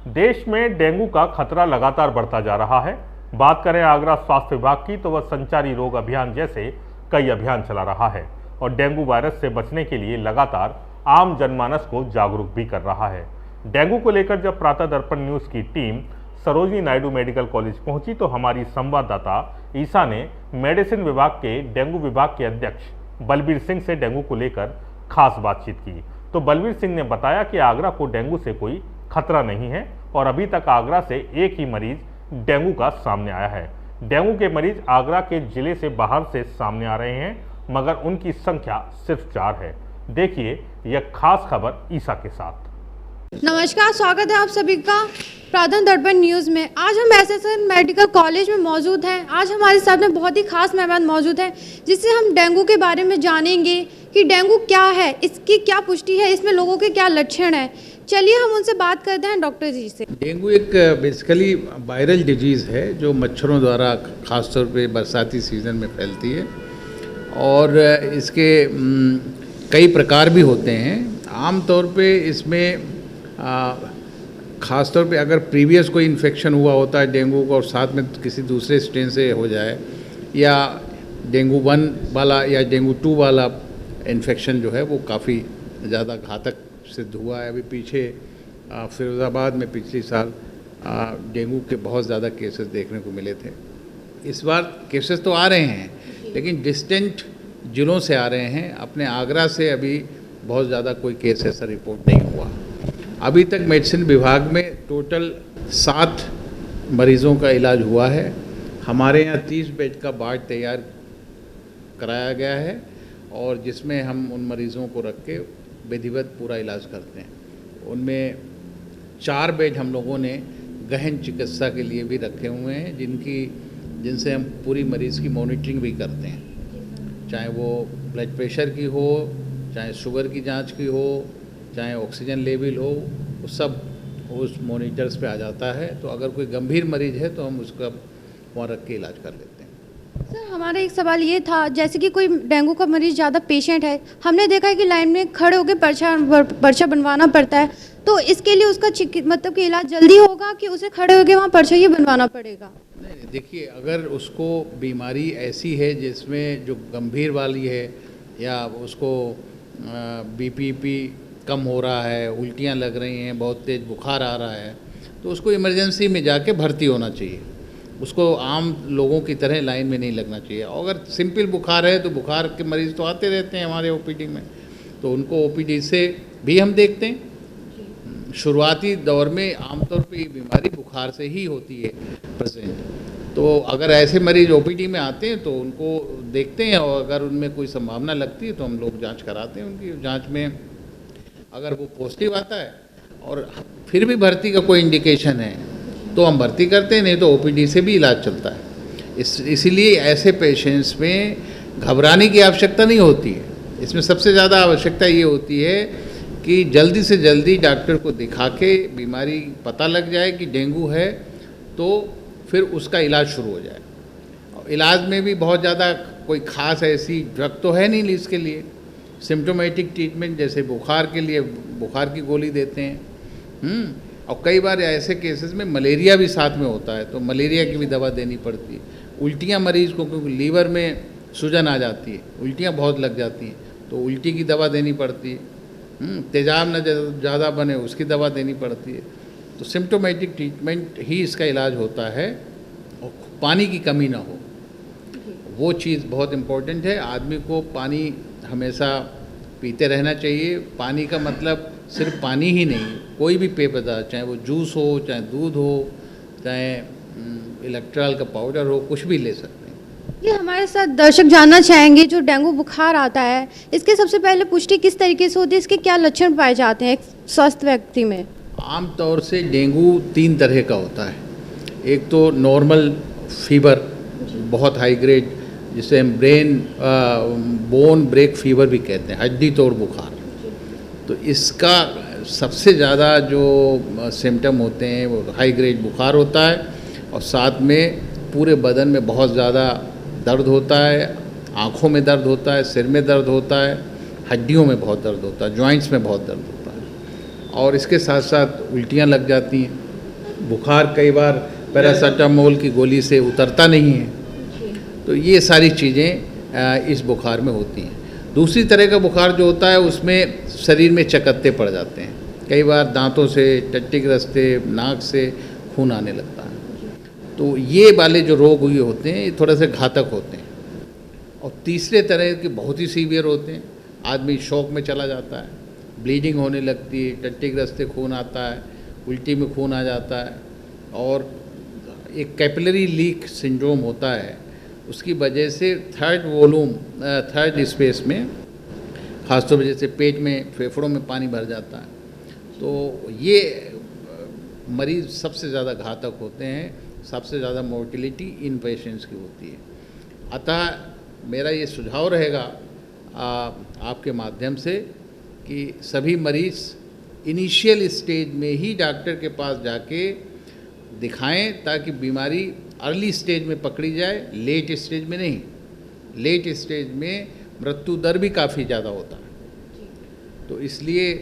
देश में डेंगू का खतरा लगातार बढ़ता जा रहा है। बात करें आगरा स्वास्थ्य विभाग की तो वह संचारी रोग अभियान जैसे कई अभियान चला रहा है और डेंगू वायरस से बचने के लिए लगातार आम जनमानस को जागरूक भी कर रहा है। डेंगू को लेकर जब प्रातः दर्पण न्यूज की team Sarojini Naidu medical college पहुंची तो हमारी संवाददाता ईसा ने मेडिसिन विभाग के डेंगू विभाग के अध्यक्ष बलबीर सिंह से डेंगू को लेकर खास बातचीत की। तो बलबीर सिंह ने बताया कि आगरा को डेंगू से कोई खतरा नहीं है और अभी तक आगरा से एक ही मरीज डेंगू का सामने आया है। डेंगू के मरीज आगरा के जिले से बाहर से सामने आ रहे हैं, मगर उनकी संख्या सिर्फ 4 है। देखिए यह खास खबर ईसा के साथ। नमस्कार, स्वागत है आप सभी का प्रातः दर्पण न्यूज़ में। आज हम एसएसएन मेडिकल कॉलेज में मौजूद हैं। आज हमारे साथ में बहुत ही खास मेहमान मौजूद हैं जिससे हम डेंगू के बारे में जानेंगे कि डेंगू क्या है, इसकी क्या पुष्टि है, इसमें लोगों के क्या लक्षण हैं। चलिए हम उनसे बात करते हैं डॉक्टर जी से। डेंगू एक बेसिकली वायरल डिजीज़ है जो मच्छरों द्वारा ख़ासतौर पे बरसाती सीज़न में फैलती है और इसके कई प्रकार भी होते हैं। आम तौर पे इसमें ख़ास तौर पे अगर प्रीवियस कोई इन्फेक्शन हुआ होता है डेंगू का और साथ में किसी दूसरे स्ट्रेन से हो जाए या डेंगू 1 वाला या डेंगू 2 वाला इन्फेक्शन जो है वो काफ़ी ज़्यादा घातक सिद्ध हुआ है। अभी पीछे फिरोज़ाबाद में पिछले साल डेंगू के बहुत ज़्यादा केसेस देखने को मिले थे। इस बार केसेस तो आ रहे हैं लेकिन डिस्टेंट जिलों से आ रहे हैं। अपने आगरा से अभी बहुत ज़्यादा कोई केस ऐसा रिपोर्ट नहीं हुआ। अभी तक मेडिसिन विभाग में टोटल 7 मरीज़ों का इलाज हुआ है। हमारे यहाँ 30 बेड का वार्ड तैयार कराया गया है और जिसमें हम उन मरीज़ों को रख के विधिवत पूरा इलाज करते हैं। उनमें 4 बेड हम लोगों ने गहन चिकित्सा के लिए भी रखे हुए हैं जिनसे हम पूरी मरीज़ की मॉनिटरिंग भी करते हैं, चाहे वो ब्लड प्रेशर की हो, चाहे शुगर की जांच की हो, चाहे ऑक्सीजन लेवल हो, वो सब उस मॉनिटर्स पे आ जाता है। तो अगर कोई गंभीर मरीज़ है तो हम उसका वहाँ रख के इलाज कर लेते हैं। सर, हमारा एक सवाल ये था, जैसे कि कोई डेंगू का मरीज ज़्यादा पेशेंट है, हमने देखा है कि लाइन में खड़े होकर पर्चा बनवाना पड़ता है, तो इसके लिए उसका मतलब कि इलाज जल्दी होगा कि उसे खड़े होकर वहाँ पर्चा ही बनवाना पड़ेगा? नहीं, देखिए, अगर उसको बीमारी ऐसी है जिसमें जो गंभीर वाली है या उसको बीपी कम हो रहा है, उल्टियाँ लग रही हैं, बहुत तेज़ बुखार आ रहा है, तो उसको इमरजेंसी में जाके भर्ती होना चाहिए। उसको आम लोगों की तरह लाइन में नहीं लगना चाहिए। अगर सिंपल बुखार है तो बुखार के मरीज़ तो आते रहते हैं हमारे ओपीडी में, तो उनको ओपीडी से भी हम देखते हैं। शुरुआती दौर में आमतौर पे ये बीमारी बुखार से ही होती है प्रेजेंट। तो अगर ऐसे मरीज़ ओपीडी में आते हैं तो उनको देखते हैं और अगर उनमें कोई संभावना लगती है तो हम लोग जांच कराते हैं। उनकी जांच में अगर वो पॉजिटिव आता है और फिर भी भर्ती का कोई इंडिकेशन है तो हम भर्ती करते हैं, नहीं तो ओपीडी से भी इलाज चलता है। इसीलिए ऐसे पेशेंट्स में घबराने की आवश्यकता नहीं होती है। इसमें सबसे ज़्यादा आवश्यकता ये होती है कि जल्दी से जल्दी डॉक्टर को दिखा के बीमारी पता लग जाए कि डेंगू है तो फिर उसका इलाज शुरू हो जाए। इलाज में भी बहुत ज़्यादा कोई ख़ास ऐसी ड्रग तो है नहीं इसके लिए। सिम्टोमेटिक ट्रीटमेंट जैसे बुखार के लिए बुखार की गोली देते हैं और कई बार ऐसे केसेस में मलेरिया भी साथ में होता है तो मलेरिया की भी दवा देनी पड़ती है। उल्टियाँ मरीज़ को, क्योंकि लीवर में सूजन आ जाती है, उल्टियाँ बहुत लग जाती हैं तो उल्टी की दवा देनी पड़ती है। तेजाब न ज़्यादा बने उसकी दवा देनी पड़ती है। तो सिम्टोमेटिक ट्रीटमेंट ही इसका इलाज होता है और पानी की कमी ना हो, वो चीज़ बहुत इम्पोर्टेंट है। आदमी को पानी हमेशा पीते रहना चाहिए। पानी का मतलब सिर्फ पानी ही नहीं, कोई भी पेय पदार्थ, चाहे वो जूस हो, चाहे दूध हो, चाहे इलेक्ट्रॉल का पाउडर हो, कुछ भी ले सकते हैं। ये हमारे साथ दर्शक जानना चाहेंगे, जो डेंगू बुखार आता है इसके सबसे पहले पुष्टि किस तरीके से होती है, इसके क्या लक्षण पाए जाते हैं एक स्वस्थ व्यक्ति में? आम तौर से डेंगू 3 तरह का होता है। एक तो नॉर्मल फीवर, बहुत हाई ग्रेड, जिसे हम बोन ब्रेक फीवर भी कहते हैं, हड्डी तोड़ बुखार। तो इसका सबसे ज़्यादा जो सिम्टम होते हैं वो हाई ग्रेड बुखार होता है और साथ में पूरे बदन में बहुत ज़्यादा दर्द होता है, आँखों में दर्द होता है, सिर में दर्द होता है, हड्डियों में बहुत दर्द होता है, जॉइंट्स में बहुत दर्द होता है और इसके साथ साथ उल्टियाँ लग जाती हैं। बुखार कई बार पैरासीटामोल की गोली से उतरता नहीं है, तो ये सारी चीज़ें इस बुखार में होती हैं। दूसरी तरह का बुखार जो होता है उसमें शरीर में चकत्ते पड़ जाते हैं, कई बार दांतों से, टट्टी के रास्ते, नाक से खून आने लगता है। तो ये वाले जो रोग हुए होते हैं ये थोड़े से घातक होते हैं। और तीसरे तरह के बहुत ही सीवियर होते हैं, आदमी शॉक में चला जाता है, ब्लीडिंग होने लगती है, टट्टी के रास्ते खून आता है, उल्टी में खून आ जाता है, और एक कैपिलरी लीक सिंड्रोम होता है। उसकी वजह से थर्ड स्पेस में, खासतौर पर जैसे पेट में, फेफड़ों में पानी भर जाता है, तो ये मरीज़ सबसे ज़्यादा घातक होते हैं, सबसे ज़्यादा मोर्टिलिटी इन पेशेंट्स की होती है। अतः मेरा ये सुझाव रहेगा आपके माध्यम से कि सभी मरीज़ इनिशियल स्टेज में ही डॉक्टर के पास जाके दिखाएं, ताकि बीमारी अर्ली स्टेज में पकड़ी जाए, लेट स्टेज में नहीं। लेट स्टेज में मृत्यु दर भी काफ़ी ज़्यादा होता है, तो इसलिए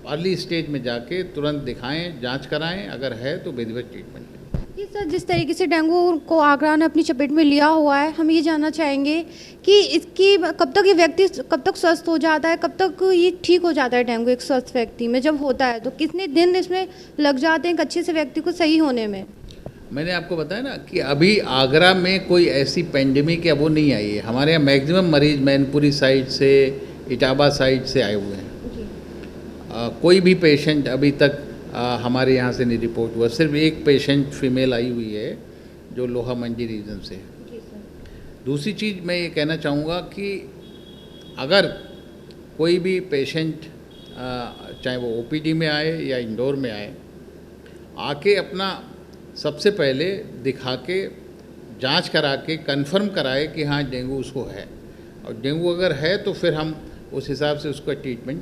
अर्ली स्टेज में जाके तुरंत दिखाएं, जांच कराएं, अगर है तो विधिवत ट्रीटमेंट लें। जी सर, जिस तरीके से डेंगू को आगरा ने अपनी चपेट में लिया हुआ है, हम ये जानना चाहेंगे कि इसकी कब तक ये व्यक्ति कब तक स्वस्थ हो जाता है, कब तक ये ठीक हो जाता है डेंगू एक स्वस्थ व्यक्ति में जब होता है, तो कितने दिन इसमें लग जाते हैं एक अच्छे से व्यक्ति को सही होने में? मैंने आपको बताया ना कि अभी आगरा में कोई ऐसी पेंडेमिक या वो नहीं आई है। हमारे यहाँ मैक्सिमम मरीज मैनपुरी साइड से, इटावा साइड से आए हुए हैं। कोई भी पेशेंट अभी तक हमारे यहाँ से नहीं रिपोर्ट हुआ। सिर्फ एक पेशेंट फीमेल आई हुई है जो लोहा मंडी रीजन से है। दूसरी चीज़ मैं ये कहना चाहूँगा कि अगर कोई भी पेशेंट चाहे वो ओपीडी में आए या इंडोर में आए, आके अपना सबसे पहले दिखा के, जांच करा के कंफर्म कराए कि हाँ डेंगू उसको है, और डेंगू अगर है तो फिर हम उस हिसाब से उसका ट्रीटमेंट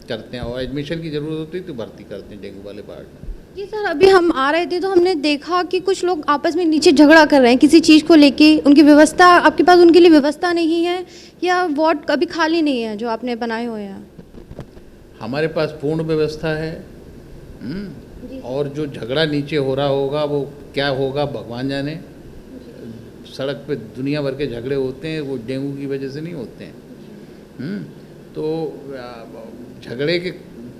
करते हैं, और एडमिशन की ज़रूरत होती है तो भर्ती करते हैं डेंगू वाले वार्ड में। जी सर, अभी हम आ रहे थे तो हमने देखा कि कुछ लोग आपस में नीचे झगड़ा कर रहे हैं किसी चीज़ को लेके। उनकी व्यवस्था, आपके पास उनके लिए व्यवस्था नहीं है या वार्ड अभी खाली नहीं है जो आपने बनाए हुए हैं? हमारे पास पूर्ण व्यवस्था है। और जो झगड़ा नीचे हो रहा होगा वो क्या होगा भगवान जाने। सड़क पे दुनिया भर के झगड़े होते हैं, वो डेंगू की वजह से नहीं होते हैं। तो झगड़े के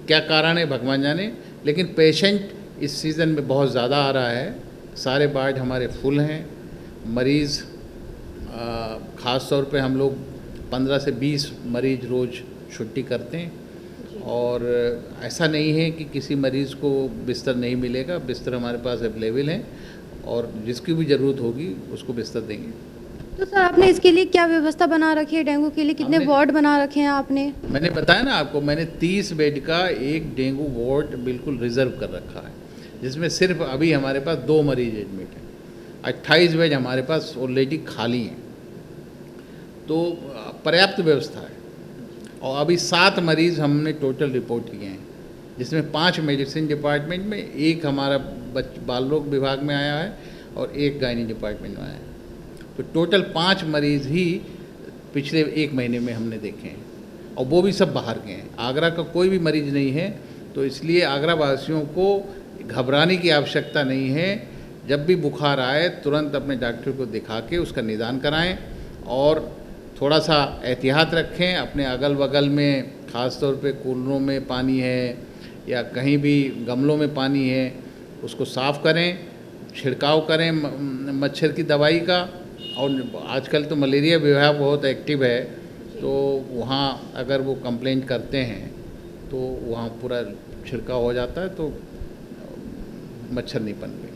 क्या कारण है भगवान जाने, लेकिन पेशेंट इस सीज़न में बहुत ज़्यादा आ रहा है। सारे वार्ड हमारे फुल हैं। मरीज़ ख़ास तौर पे हम लोग 15 से 20 मरीज़ रोज़ छुट्टी करते हैं, और ऐसा नहीं है कि किसी मरीज़ को बिस्तर नहीं मिलेगा। बिस्तर हमारे पास अवेलेबल हैं, और जिसकी भी ज़रूरत होगी उसको बिस्तर देंगे। तो सर आपने इसके लिए क्या व्यवस्था बना रखी है? डेंगू के लिए कितने वार्ड बना रखे हैं आपने? मैंने बताया ना आपको, मैंने 30 बेड का एक डेंगू वार्ड बिल्कुल रिजर्व कर रखा है, जिसमें सिर्फ अभी हमारे पास 2 मरीज एडमिट हैं। 28 बेड हमारे पास ऑलरेडी खाली हैं, तो पर्याप्त व्यवस्था है। और अभी 7 मरीज़ हमने टोटल रिपोर्ट किए हैं, जिसमें 5 मेडिसिन डिपार्टमेंट में, 1 हमारा बाल रोग विभाग में आया है और 1 गायनी डिपार्टमेंट में आया है। तो टोटल 5 मरीज़ ही पिछले 1 महीने में हमने देखे हैं, और वो भी सब बाहर के हैं। आगरा का कोई भी मरीज़ नहीं है, तो इसलिए आगरा वासियों को घबराने की आवश्यकता नहीं है। जब भी बुखार आए तुरंत अपने डॉक्टर को दिखा के उसका निदान कराएं, और थोड़ा सा एहतियात रखें। अपने अगल बगल में ख़ास तौर पे कूलरों में पानी है या कहीं भी गमलों में पानी है, उसको साफ़ करें, छिड़काव करें मच्छर की दवाई का। और आजकल तो मलेरिया विभाग बहुत एक्टिव है, तो वहाँ अगर वो कंप्लेंट करते हैं तो वहाँ पूरा छिड़काव हो जाता है, तो मच्छर नहीं पनपेंगे।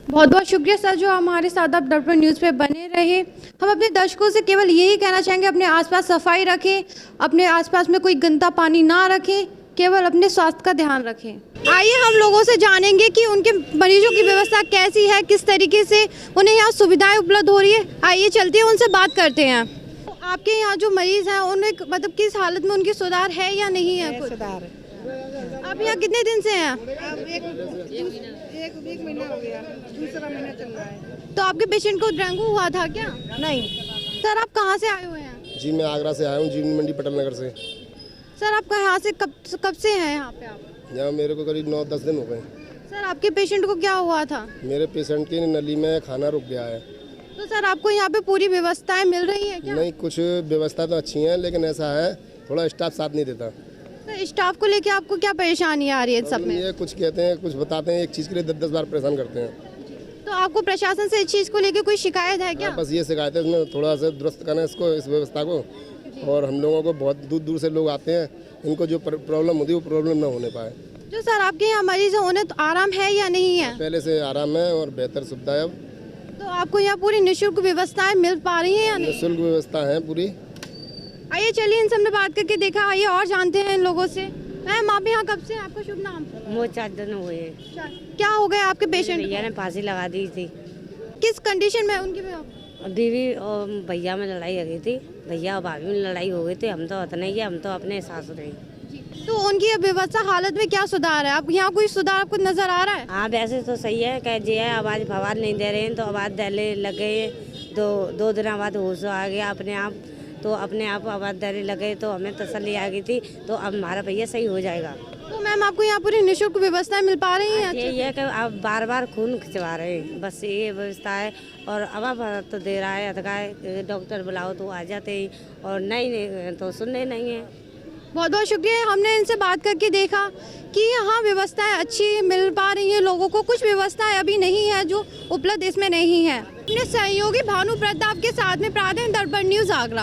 बहुत बहुत शुक्रिया सर, जो हमारे साथ आप दर्पण न्यूज़ पे बने रहे। हम अपने दर्शकों से केवल यही कहना चाहेंगे, अपने आसपास सफाई रखें, अपने आसपास में कोई गंदा पानी ना रखें, केवल अपने स्वास्थ्य का ध्यान रखें। आइए हम लोगों से जानेंगे कि उनके मरीजों की व्यवस्था कैसी है, किस तरीके से उन्हें यहाँ सुविधाएं उपलब्ध हो रही है। आइए चलते हैं, उनसे बात करते हैं। तो आपके यहाँ जो मरीज़ हैं उन्हें मतलब किस हालत में उनकी सुधार है या नहीं है? सुधार है। आप यहाँ कितने दिन से हैं? अब एक महीना हो गया, दूसरा महीना चल रहा है। तो आपके पेशेंट को डेंगू हुआ था क्या? नहीं सर, आप कहाँ से आए हुए हैं? जी मैं आगरा से आया हूँ, जीवन मंडी पटल नगर से। सर, आप यहाँ से कब से हैं यहाँ पे? आप यहाँ मेरे को करीब 9-10 दिन हो गए। सर आपके पेशेंट को क्या हुआ था? मेरे पेशेंट की नली में खाना रुक गया है। तो सर आपको यहाँ पे पूरी व्यवस्थाएं मिल रही है क्या? नहीं, कुछ व्यवस्था तो अच्छी है, लेकिन ऐसा है थोड़ा स्टाफ साथ नहीं देता। सर स्टाफ को लेके आपको क्या परेशानी आ रही है सब में? ये कुछ कहते हैं, कुछ बताते हैं, एक चीज़ के लिए 10-10 बार परेशान करते हैं। तो आपको प्रशासन से इस चीज़ को लेके कोई शिकायत है क्या? हाँ, बस ये शिकायत है, इसमें थोड़ा सा दुरुस्त करना है इसको, इस व्यवस्था को। और हम लोगों को बहुत दूर दूर से लोग आते हैं, इनको जो प्रॉब्लम होती है वो प्रॉब्लम ना होने पाए। जो सर आपके यहाँ मरीज होने तो आराम है या नहीं है? पहले से आराम है और बेहतर सुविधा है। अब तो आपको यहाँ पूरी निःशुल्क व्यवस्थाएं मिल पा रही हैं या नहीं? निःशुल्क व्यवस्था है पूरी। आइए चलिए इनसे हमने बात करके देखा, आइए और जानते हैं इन लोगों से। मैम आप यहाँ कब से, आपका शुभ नाम? मुझे 4 दिन हुए। क्या हो गया आपके पेशेंट भैया ने फांसी लगा दी थी। किस कंडीशन में है उनकी? बीवी और भैया में लड़ाई हो गई थी, भैया और भाभी में लड़ाई हो गई थी। हम तो उतना ही है, हम तो अपने सासुर रहे। तो उनकी व्यवस्था हालत में क्या सुधार है? आप यहाँ कोई सुधार आपको नजर आ रहा है? हाँ वैसे तो सही है, कह जी है आवाज़ फवाद नहीं दे रहे हैं तो आवाज़ देने लग गए। दो दिन बाद होश आ गया अपने आप, तो अपने आप आवाज़ देने लगे तो हमें तसल्ली आ गई थी, तो अब हमारा भैया सही हो जाएगा। तो मैम आपको यहाँ पूरी निःशुल्क व्यवस्थाएं मिल पा रही हैं? यही है कि आप बार बार खून खिंचवा रहे हैं, बस ये व्यवस्था है। और अब तो दे रहा है अधकाए, डॉक्टर बुलाओ तो आ जाते ही, और नहीं तो सुनने नहीं है। बहुत बहुत शुक्रिया। हमने इनसे बात करके देखा कि यहाँ व्यवस्थाएं अच्छी मिल पा रही हैं लोगों को, कुछ व्यवस्थाएं अभी नहीं है जो उपलब्ध इसमें नहीं है। अपने सहयोगी भानु प्रताप के साथ में प्रातः दर्पण न्यूज़ आगरा।